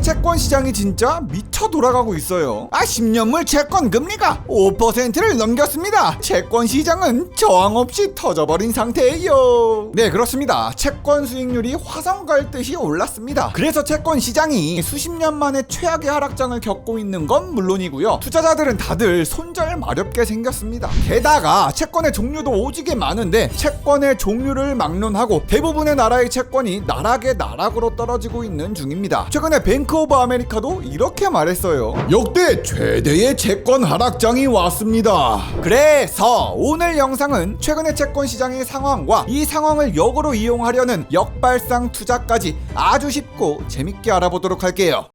채권 시장이 진짜 미쳐 돌아가고 있어요. 10년물 채권 금리가 5%를 넘겼습니다. 채권 시장은 저항 없이 터져버린 상태예요. 네, 그렇습니다. 채권 수익률이 화성 갈듯이 올랐습니다. 그래서 채권 시장이 수십 년 만에 최악의 하락장을 겪고 있는 건 물론이고요, 투자자들은 다들 손절 마렵게 생겼습니다. 게다가 채권의 종류도 오지게 많은데 채권의 종류를 막론하고 대부분의 나라의 채권이 나락으로 떨어지고 있는 중입니다. 최근에 뱅크 오브 아메리카도 이렇게 말했어요. 역대 최대의 채권 하락장이 왔습니다. 그래서 오늘 영상은 최근의 채권 시장의 상황과 이 상황을 역으로 이용하려는 역발상 투자까지 아주 쉽고 재밌게 알아보도록 할게요.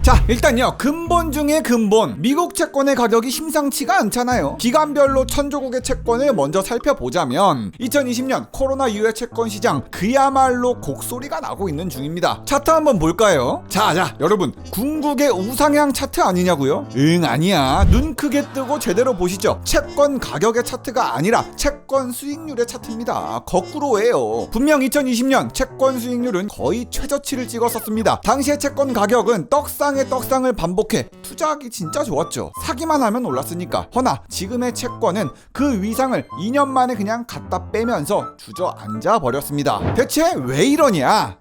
자, 일단요, 근본 중에 근본, 미국 채권의 가격이 심상치가 않잖아요. 기간별로 천조국의 채권을 먼저 살펴보자면 2020년 코로나 이후의 채권 시장 그야말로 곡소리가 나고 있는 중입니다. 차트 한번 볼까요? 자, 여러분, 궁극의 우상향 차트 아니냐고요? 아니야. 눈 크게 뜨고 제대로 보시죠. 채권 가격의 차트가 아니라 채권 수익률의 차트입니다. 거꾸로예요. 분명 2020년 채권 수익률은 거의 최저치를 찍었었습니다. 당시의 채권 가격은 떡상을 반복해 투자하기 진짜 좋았죠. 사기만 하면 올랐으니까. 허나 지금의 채권은 그 위상을 2년 만에 그냥 갖다 빼면서 주저앉아 버렸습니다. 대체 왜 이러냐?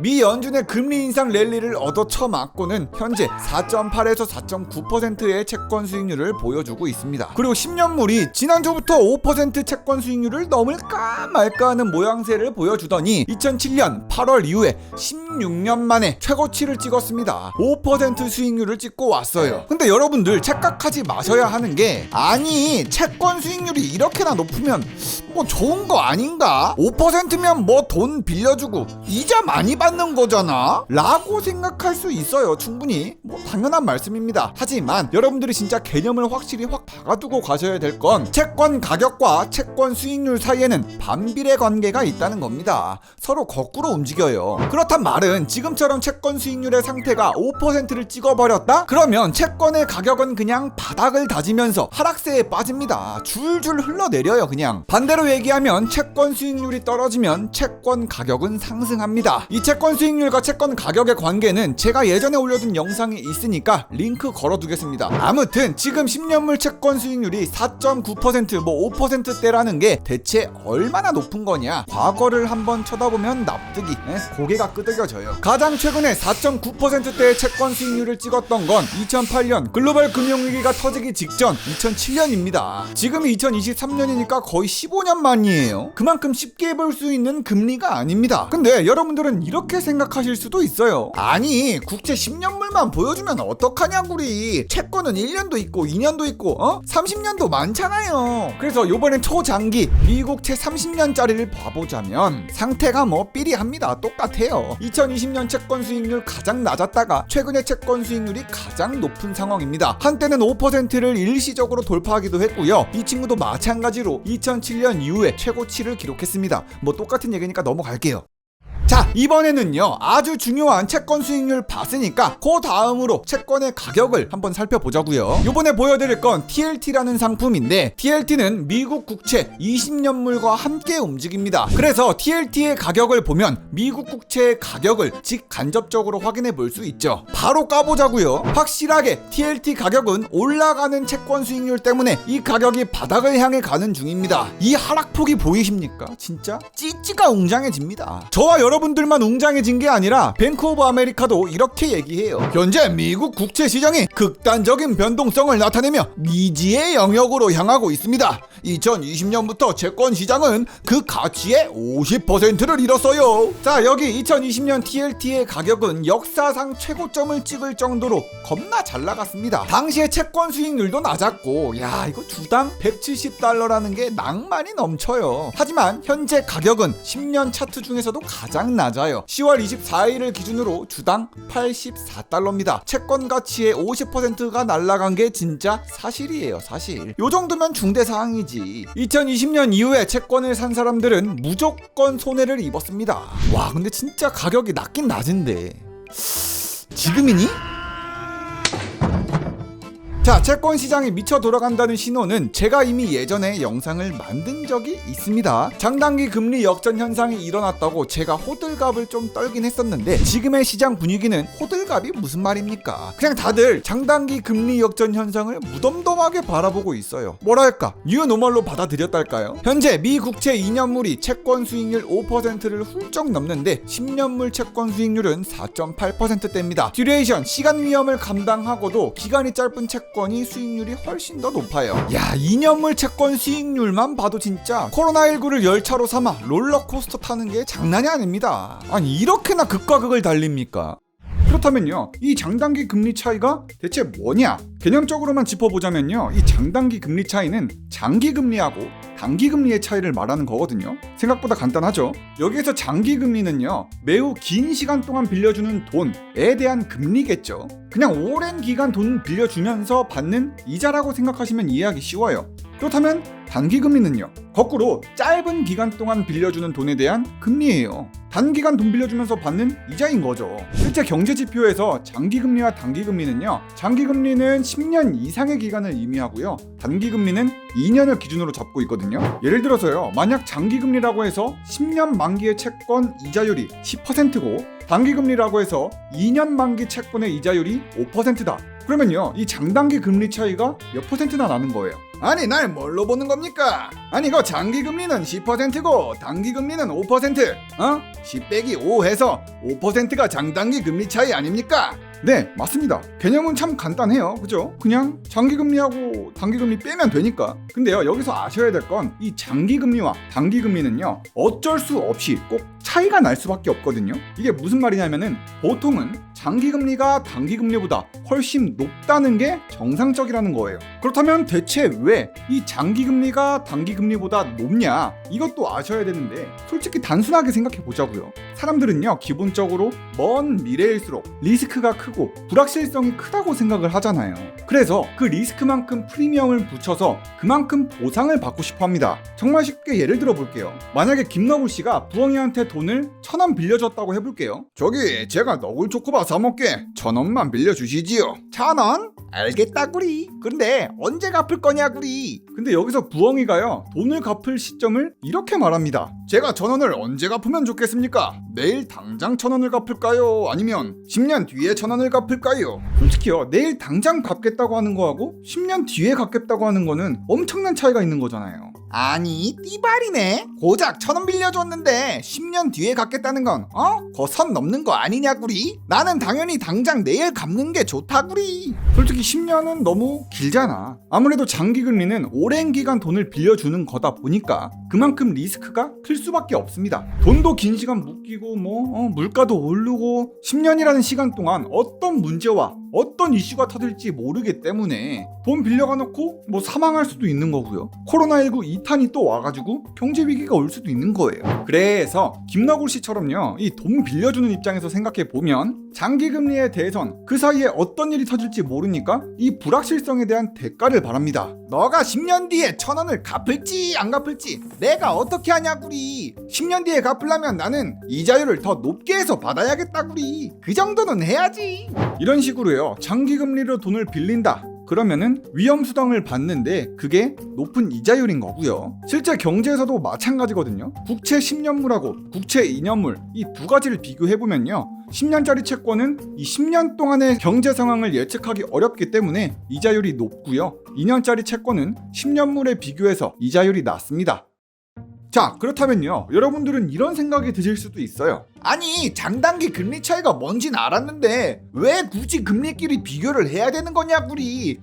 미 연준의 금리 인상 랠리를 얻어쳐맞고는 현재 4.8에서 4.9%의 채권 수익률을 보여주고 있습니다. 그리고 10년물이 지난주부터 5% 채권 수익률을 넘을까 말까 하는 모양새를 보여주더니 2007년 8월 이후에 16년 만에 최고치를 찍었습니다. 5% 수익률을 찍고 왔어요. 근데 여러분들 착각하지 마셔야 하는 게, 아니 채권 수익률이 이렇게나 높으면 뭐 좋은 거 아닌가? 5%면 뭐 돈 빌려주고 이자 많이 받는 거잖아? 라고 생각할 수 있어요. 충분히 뭐 당연한 말씀입니다. 하지만 여러분들이 진짜 개념을 확실히 확 박아두고 가셔야 될 건 채권 가격과 채권 수익률 사이에는 반비례 관계가 있다는 겁니다. 서로 거꾸로 움직여요. 그렇단 말은 지금처럼 채권 수익률의 상태가 5%를 찍어버렸다? 그러면 채권의 가격은 그냥 바닥을 다지면서 하락세에 빠집니다. 줄줄 흘러내려요. 그냥 반대로 얘기하면 채권 수익률이 떨어지면 채권 가격은 상승합니다. 이 채권 수익률과 채권 가격의 관계는 제가 예전에 올려둔 영상이 있으니까 링크 걸어두겠습니다. 아무튼 지금 10년물 채권 수익률이 4.9% 뭐 5%대라는 게 대체 얼마나 높은 거냐? 과거를 한번 쳐다보면 납득이 고개가 끄덕여져요. 가장 최근에 4.9%대의 채권 수익률을 찍었던 건 2008년 글로벌 금융위기가 터지기 직전 2007년입니다. 지금이 2023년이니까 거의 15년 만이에요. 그만큼 쉽게 볼 수 있는 금리가 아닙니다. 근데 여러분들은 이렇게 생각하실 수도 있어요. 아니 국채 10년물만 보여주면 어떡하냐구리. 채권은 1년도 있고 2년도 있고 30년도 많잖아요. 그래서 요번엔 초장기 미국 채 30년짜리를 봐보자면 상태가 뭐 삐리합니다. 똑같아요. 2020년 채권 수익률 가장 낮았다가 최근의 채권 수익률이 가장 높은 상황입니다. 한때는 5%를 일시적으로 돌파하기도 했고요. 이 친구도 마찬가지로 2007년 이후에 최고치를 기록했습니다. 뭐 똑같은 얘기니까 넘어갈게요. 자, 이번에는요, 아주 중요한 채권 수익률 봤으니까 그 다음으로 채권의 가격을 한번 살펴보자고요. 요번에 보여드릴 건 TLT라는 상품인데, TLT는 미국 국채 20년물과 함께 움직입니다. 그래서 TLT의 가격을 보면 미국 국채의 가격을 직간접적으로 확인해 볼 수 있죠. 바로 까보자고요. 확실하게 TLT 가격은 올라가는 채권 수익률 때문에 이 가격이 바닥을 향해 가는 중입니다. 이 하락폭이 보이십니까? 진짜 찌찌가 웅장해집니다. 저와 여러분들만 웅장해진 게 아니라 뱅크 오브 아메리카도 이렇게 얘기해요. 현재 미국 국채 시장이 극단적인 변동성을 나타내며 미지의 영역으로 향하고 있습니다. 2020년부터 채권 시장은 그 가치의 50%를 잃었어요. 자, 여기 2020년 TLT의 가격은 역사상 최고점을 찍을 정도로 겁나 잘 나갔습니다. 당시에 채권 수익률도 낮았고, 야 이거 주당 $170라는 게 낭만이 넘쳐요. 하지만 현재 가격은 10년 차트 중에서도 가장 낮아요. 10월 24일을 기준으로 주당 $84입니다. 채권 가치의 50%가 날아간 게 진짜 사실이에요. 사실 요 정도면 중대사항이지. 2020년 이후에 채권을 산 사람들은 무조건 손해를 입었습니다. 와, 근데 진짜 가격이 낮긴 낮은데 지금이니? 자, 채권 시장이 미쳐 돌아간다는 신호는 제가 이미 예전에 영상을 만든 적이 있습니다. 장단기 금리 역전 현상이 일어났다고 제가 호들갑을 좀 떨긴 했었는데, 지금의 시장 분위기는 호들갑이 무슨 말입니까? 그냥 다들 장단기 금리 역전 현상을 무덤덤하게 바라보고 있어요. 뭐랄까, 뉴노멀로 받아들였달까요? 현재 미 국채 2년물이 채권 수익률 5%를 훌쩍 넘는데 10년물 채권 수익률은 4.8%대입니다. 듀레이션, 시간 위험을 감당하고도 기간이 짧은 채권이 수익률이 훨씬 더 높아요. 야, 2년물 채권 수익률만 봐도 진짜 코로나19를 열차로 삼아 롤러코스터 타는 게 장난이 아닙니다. 아니, 이렇게나 극과 극을 달립니까? 그렇다면요, 이 장단기 금리 차이가 대체 뭐냐? 개념적으로만 짚어보자면요, 이 장단기 금리 차이는 장기 금리하고 단기 금리의 차이를 말하는 거거든요. 생각보다 간단하죠? 여기에서 장기 금리는요, 매우 긴 시간 동안 빌려주는 돈에 대한 금리겠죠. 그냥 오랜 기간 돈 빌려주면서 받는 이자라고 생각하시면 이해하기 쉬워요. 그렇다면 단기 금리는요, 거꾸로 짧은 기간 동안 빌려주는 돈에 대한 금리예요. 단기간 돈 빌려주면서 받는 이자인 거죠. 실제 경제 지표에서 장기 금리와 단기 금리는요, 장기 금리는 10년 이상의 기간을 의미하고요, 단기 금리는 2년을 기준으로 잡고 있거든요. 예를 들어서요, 만약 장기 금리라고 해서 10년 만기의 채권 이자율이 10%고 단기 금리라고 해서 2년 만기 채권의 이자율이 5%다. 그러면요, 이 장단기 금리 차이가 몇 퍼센트나 나는 거예요. 아니, 날 뭘로 보는 겁니까? 아니, 이거 장기 금리는 10%고 단기 금리는 5%. 10 빼기 5 해서 5%가 장단기 금리 차이 아닙니까? 네, 맞습니다. 개념은 참 간단해요. 그죠? 그냥 장기 금리하고 단기 금리 빼면 되니까. 근데요, 여기서 아셔야 될 건 이 장기 금리와 단기 금리는요, 어쩔 수 없이 꼭 차이가 날 수밖에 없거든요. 이게 무슨 말이냐면은, 보통은 장기 금리가 단기 금리보다 훨씬 높다는 게 정상적이라는 거예요. 그렇다면 대체 왜 이 장기 금리가 단기 금리보다 높냐? 이것도 아셔야 되는데, 솔직히 단순하게 생각해 보자고요. 사람들은요, 기본적으로 먼 미래일수록 리스크가 크고 불확실성이 크다고 생각을 하잖아요. 그래서 그 리스크만큼 프리미엄을 붙여서 그만큼 보상을 받고 싶어 합니다. 정말 쉽게 예를 들어 볼게요. 만약에 김너굴 씨가 부엉이한테 돈을 1,000원 빌려줬다고 해볼게요. 저기, 제가 너굴 초코바 사 먹게 1,000원만 빌려주시지요. 1,000원? 알겠다구리. 근데 언제 갚을 거냐구리. 근데 여기서 부엉이가요, 돈을 갚을 시점을 이렇게 말합니다. 제가 1,000원을 언제 갚으면 좋겠습니까? 내일 당장 1,000원을 갚을까요? 아니면 10년 뒤에 1,000원을 갚을까요? 솔직히요, 내일 당장 갚겠다고 하는 거하고 10년 뒤에 갚겠다고 하는 거는 엄청난 차이가 있는 거잖아요. 아니, 띠발이네. 고작 1,000원 빌려줬는데 10년 뒤에 갚겠다는 건 거 선 넘는 거 아니냐구리. 나는 당연히 당장 내일 갚는 게 좋다구리. 솔직히 10년은 너무 길잖아. 아무래도 장기 금리는 오랜 기간 돈을 빌려주는 거다 보니까 그만큼 리스크가 클 수밖에 없습니다. 돈도 긴 시간 묶이고 물가도 오르고 10년이라는 시간 동안 어떤 문제와 어떤 이슈가 터질지 모르기 때문에 돈 빌려가 놓고 사망할 수도 있는 거고요. 코로나19 2탄이 또 와가지고 경제 위기가 올 수도 있는 거예요. 그래서 김너굴 씨처럼요, 이 돈 빌려주는 입장에서 생각해 보면 장기 금리에 대해선 그 사이에 어떤 일이 터질지 모르니까 이 불확실성에 대한 대가를 바랍니다. 너가 10년 뒤에 1,000원을 갚을지 안 갚을지 내가 어떻게 하냐구리. 10년 뒤에 갚으려면 나는 이자율을 더 높게 해서 받아야겠다구리. 그 정도는 해야지. 이런 식으로요, 장기 금리로 돈을 빌린다. 그러면은 위험수당을 받는데 그게 높은 이자율인 거고요. 실제 경제에서도 마찬가지거든요. 국채 10년물하고 국채 2년물, 이 두 가지를 비교해보면요, 10년짜리 채권은 이 10년 동안의 경제 상황을 예측하기 어렵기 때문에 이자율이 높고요, 2년짜리 채권은 10년물에 비교해서 이자율이 낮습니다. 자, 그렇다면요, 여러분들은 이런 생각이 드실 수도 있어요. 아니, 장단기 금리 차이가 뭔진 알았는데 왜 굳이 금리끼리 비교를 해야 되는 거냐구리.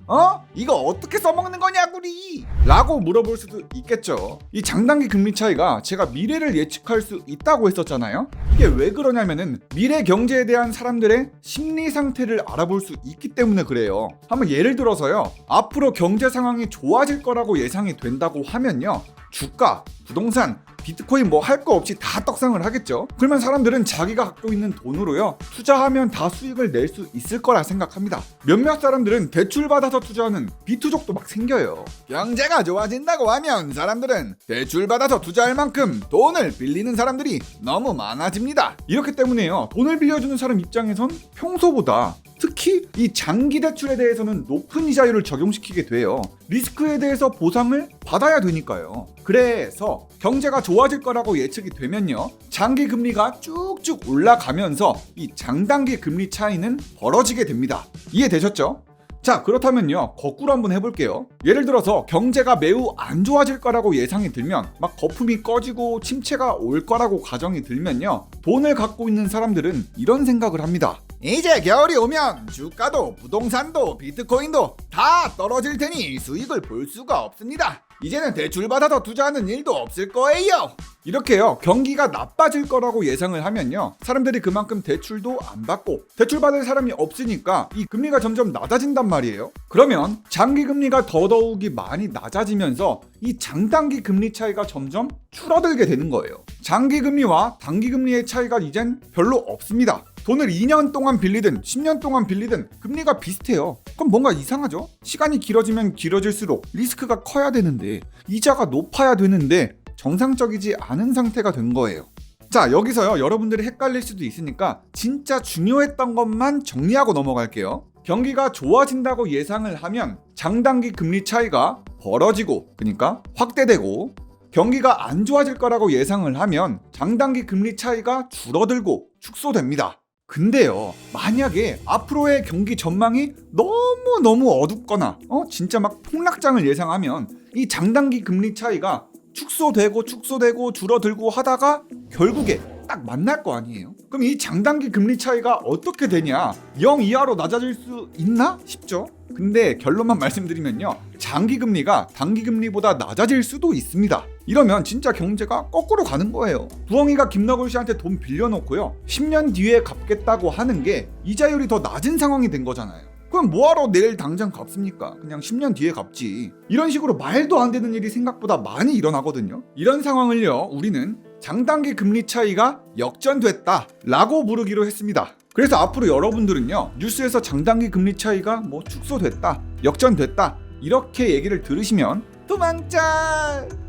이거 어떻게 써먹는 거냐구리 라고 물어볼 수도 있겠죠. 이 장단기 금리 차이가 제가 미래를 예측할 수 있다고 했었잖아요. 이게 왜 그러냐면은 미래 경제에 대한 사람들의 심리 상태를 알아볼 수 있기 때문에 그래요. 한번 예를 들어서요, 앞으로 경제 상황이 좋아질 거라고 예상이 된다고 하면요, 주가, 부동산, 비트코인 할 거 없이 다 떡상을 하겠죠. 그러면 사람들은 자기가 갖고 있는 돈으로요, 투자하면 다 수익을 낼 수 있을 거라 생각합니다. 몇몇 사람들은 대출 받아서 투자하는 비투족도 막 생겨요. 경제가 좋아진다고 하면 사람들은 대출 받아서 투자할 만큼 돈을 빌리는 사람들이 너무 많아집니다. 이렇기 때문에요, 돈을 빌려주는 사람 입장에선 평소보다 특히 이 장기 대출에 대해서는 높은 이자율을 적용시키게 돼요. 리스크에 대해서 보상을 받아야 되니까요. 그래서 경제가 좋아질 거라고 예측이 되면요, 장기 금리가 쭉쭉 올라가면서 이 장단기 금리 차이는 벌어지게 됩니다. 이해되셨죠? 자, 그렇다면요, 거꾸로 한번 해볼게요. 예를 들어서 경제가 매우 안 좋아질 거라고 예상이 들면, 막 거품이 꺼지고 침체가 올 거라고 가정이 들면요, 돈을 갖고 있는 사람들은 이런 생각을 합니다. 이제 겨울이 오면 주가도 부동산도 비트코인도 다 떨어질 테니 수익을 볼 수가 없습니다. 이제는 대출받아서 투자하는 일도 없을 거예요. 이렇게요, 경기가 나빠질 거라고 예상을 하면요, 사람들이 그만큼 대출도 안 받고 대출받을 사람이 없으니까 이 금리가 점점 낮아진단 말이에요. 그러면 장기 금리가 더더욱이 많이 낮아지면서 이 장단기 금리 차이가 점점 줄어들게 되는 거예요. 장기 금리와 단기 금리의 차이가 이젠 별로 없습니다. 돈을 2년 동안 빌리든 10년 동안 빌리든 금리가 비슷해요. 그럼 뭔가 이상하죠? 시간이 길어지면 길어질수록 리스크가 커야 되는데, 이자가 높아야 되는데 정상적이지 않은 상태가 된 거예요. 자, 여기서요, 여러분들이 헷갈릴 수도 있으니까 진짜 중요했던 것만 정리하고 넘어갈게요. 경기가 좋아진다고 예상을 하면 장단기 금리 차이가 벌어지고, 그러니까 확대되고, 경기가 안 좋아질 거라고 예상을 하면 장단기 금리 차이가 줄어들고 축소됩니다. 근데요, 만약에 앞으로의 경기 전망이 너무 어둡거나 진짜 막 폭락장을 예상하면 이 장단기 금리 차이가 축소되고 줄어들고 하다가 결국에 딱 만날 거 아니에요? 그럼 이 장단기 금리 차이가 어떻게 되냐? 0 이하로 낮아질 수 있나 싶죠? 근데 결론만 말씀드리면요, 장기 금리가 단기 금리보다 낮아질 수도 있습니다. 이러면 진짜 경제가 거꾸로 가는 거예요. 부엉이가 김너굴 씨한테 돈 빌려놓고요, 10년 뒤에 갚겠다고 하는 게 이자율이 더 낮은 상황이 된 거잖아요. 그럼 뭐하러 내일 당장 갚습니까? 그냥 10년 뒤에 갚지. 이런 식으로 말도 안 되는 일이 생각보다 많이 일어나거든요. 이런 상황을요, 우리는 장단기 금리 차이가 역전됐다 라고 부르기로 했습니다. 그래서 앞으로 여러분들은요, 뉴스에서 장단기 금리 차이가 뭐 축소됐다, 역전됐다 이렇게 얘기를 들으시면 도망쳐!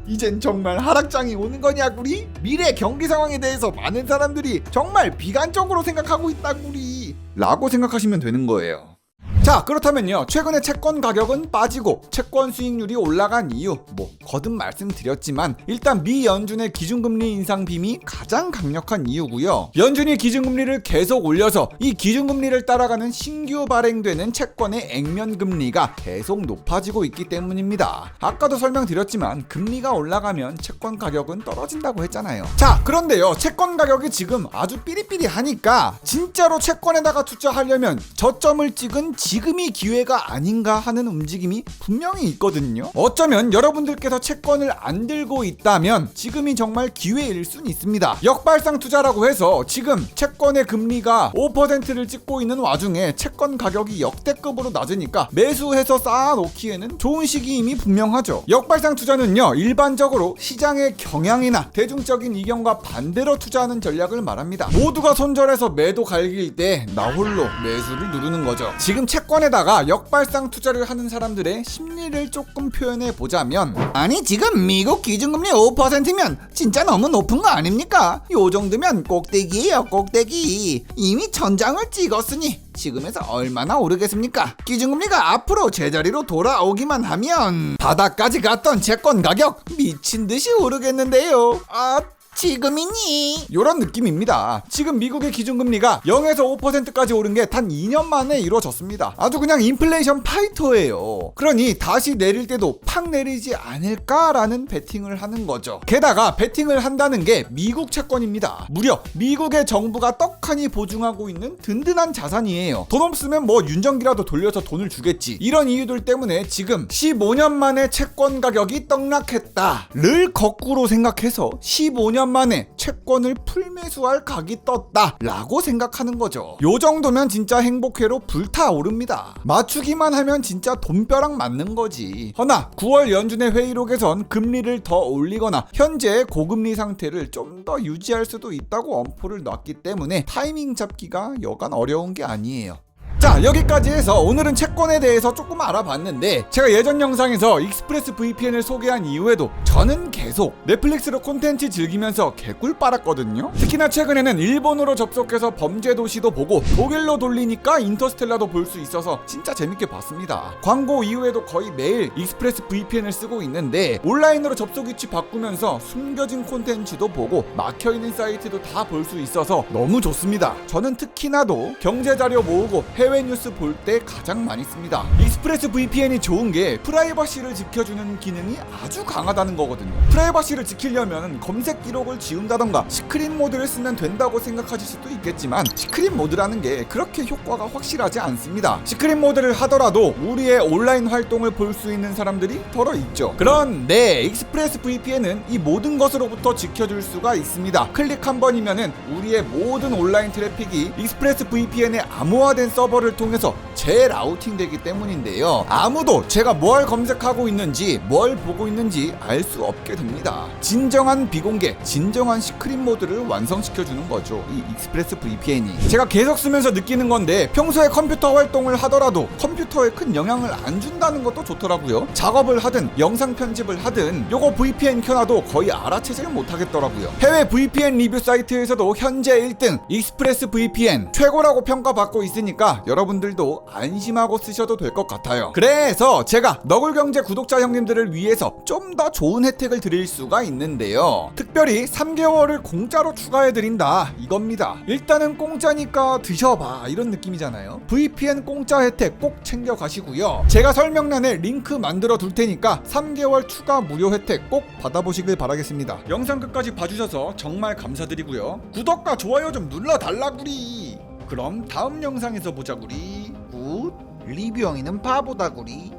이젠 정말 하락장이 오는 거냐구리? 미래 경기 상황에 대해서 많은 사람들이 정말 비관적으로 생각하고 있다구리 라고 생각하시면 되는 거예요. 자, 그렇다면요, 최근에 채권 가격은 빠지고 채권 수익률이 올라간 이유, 거듭 말씀드렸지만 일단 미 연준의 기준금리 인상 빔이 가장 강력한 이유고요. 연준이 기준금리를 계속 올려서 이 기준금리를 따라가는 신규 발행되는 채권의 액면금리가 계속 높아지고 있기 때문입니다. 아까도 설명드렸지만 금리가 올라가면 채권 가격은 떨어진다고 했잖아요. 자, 그런데요, 채권 가격이 지금 아주 삐리삐리하니까 진짜로 채권에다가 투자하려면 저점을 찍은 지금이 기회가 아닌가 하는 움직임이 분명히 있거든요. 어쩌면 여러분들께서 채권을 안 들고 있다면 지금이 정말 기회일 순 있습니다. 역발상 투자라고 해서 지금 채권의 금리가 5%를 찍고 있는 와중에 채권 가격이 역대급으로 낮으니까 매수해서 쌓아놓기에는 좋은 시기임이 분명하죠. 역발상 투자는요, 일반적으로 시장의 경향이나 대중적인 이견과 반대로 투자하는 전략을 말합니다. 모두가 손절해서 매도 갈길 때 나 홀로 매수를 누르는 거죠. 지금 채권에다가 역발상 투자를 하는 사람들의 심리를 조금 표현해 보자면, 아니 지금 미국 기준금리 5%면 진짜 너무 높은 거 아닙니까? 요 정도면 꼭대기예요, 꼭대기. 이미 천장을 찍었으니 지금에서 얼마나 오르겠습니까? 기준금리가 앞으로 제자리로 돌아오기만 하면 바닥까지 갔던 채권 가격 미친듯이 오르겠는데요. 지금이니? 요런 느낌입니다. 지금 미국의 기준금리가 0에서 5%까지 오른 게 단 2년 만에 이루어졌습니다. 아주 그냥 인플레이션 파이터예요. 그러니 다시 내릴 때도 팍 내리지 않을까라는 베팅을 하는 거죠. 게다가 베팅을 한다는 게 미국 채권입니다. 무려 미국의 정부가 떡하니 보증하고 있는 든든한 자산이에요. 돈 없으면 윤전기라도 돌려서 돈을 주겠지. 이런 이유들 때문에 지금 15년 만에 채권 가격이 떡락했다를 거꾸로 생각해서 15년 만에 채권을 풀매수할 각이 떴다 라고 생각하는 거죠. 요 정도면 진짜 행복회로 불타오릅니다. 맞추기만 하면 진짜 돈벼락 맞는 거지. 허나 9월 연준의 회의록에선 금리를 더 올리거나 현재의 고금리 상태를 좀 더 유지할 수도 있다고 엄포를 놨기 때문에 타이밍 잡기가 여간 어려운 게 아니에요. 자, 여기까지 해서 오늘은 채권에 대해서 조금 알아봤는데, 제가 예전 영상에서 익스프레스 VPN을 소개한 이후에도 저는 계속 넷플릭스로 콘텐츠 즐기면서 개꿀 빨았거든요. 특히나 최근에는 일본으로 접속해서 범죄도시도 보고 독일로 돌리니까 인터스텔라도 볼 수 있어서 진짜 재밌게 봤습니다. 광고 이후에도 거의 매일 익스프레스 VPN을 쓰고 있는데, 온라인으로 접속 위치 바꾸면서 숨겨진 콘텐츠도 보고 막혀있는 사이트도 다 볼 수 있어서 너무 좋습니다. 저는 특히나도 경제자료 모으고 해외 뉴스 볼 때 가장 많이 씁니다. 익스프레스 VPN이 좋은 게 프라이버시를 지켜주는 기능이 아주 강하다는 거거든요. 프라이버시를 지키려면 검색 기록을 지운다던가 시크릿 모드를 쓰면 된다고 생각하실 수도 있겠지만, 시크릿 모드라는 게 그렇게 효과가 확실하지 않습니다. 시크릿 모드를 하더라도 우리의 온라인 활동을 볼 수 있는 사람들이 덜어 있죠. 그런데 익스프레스 VPN은 이 모든 것으로부터 지켜줄 수가 있습니다. 클릭 한 번이면은 우리의 모든 온라인 트래픽이 익스프레스 VPN의 암호화된 서버를 통해서 재라우팅 되기 때문인데요. 아무도 제가 뭘 검색하고 있는지 뭘 보고 있는지 알 수 없게 됩니다. 진정한 비공개, 진정한 시크릿 모드를 완성시켜주는 거죠, 이 익스프레스 VPN이. 제가 계속 쓰면서 느끼는 건데, 평소에 컴퓨터 활동을 하더라도 컴퓨터에 큰 영향을 안 준다는 것도 좋더라고요. 작업을 하든 영상 편집을 하든 요거 VPN 켜놔도 거의 알아채지를 못하겠더라고요. 해외 VPN 리뷰 사이트에서도 현재 1등 익스프레스 VPN 최고라고 평가받고 있으니까 여러분들도 안심하고 쓰셔도 될 것 같아요. 그래서 제가 너굴경제 구독자 형님들을 위해서 좀 더 좋은 혜택을 드릴 수가 있는데요. 특별히 3개월을 공짜로 추가해드린다 이겁니다. 일단은 공짜니까 드셔봐 이런 느낌이잖아요. VPN 공짜 혜택 꼭 챙겨가시고요. 제가 설명란에 링크 만들어 둘 테니까 3개월 추가 무료 혜택 꼭 받아보시길 바라겠습니다. 영상 끝까지 봐주셔서 정말 감사드리고요. 구독과 좋아요 좀 눌러달라구리. 그럼 다음 영상에서 보자구리. 굿. 리뷰형이는 바보다구리.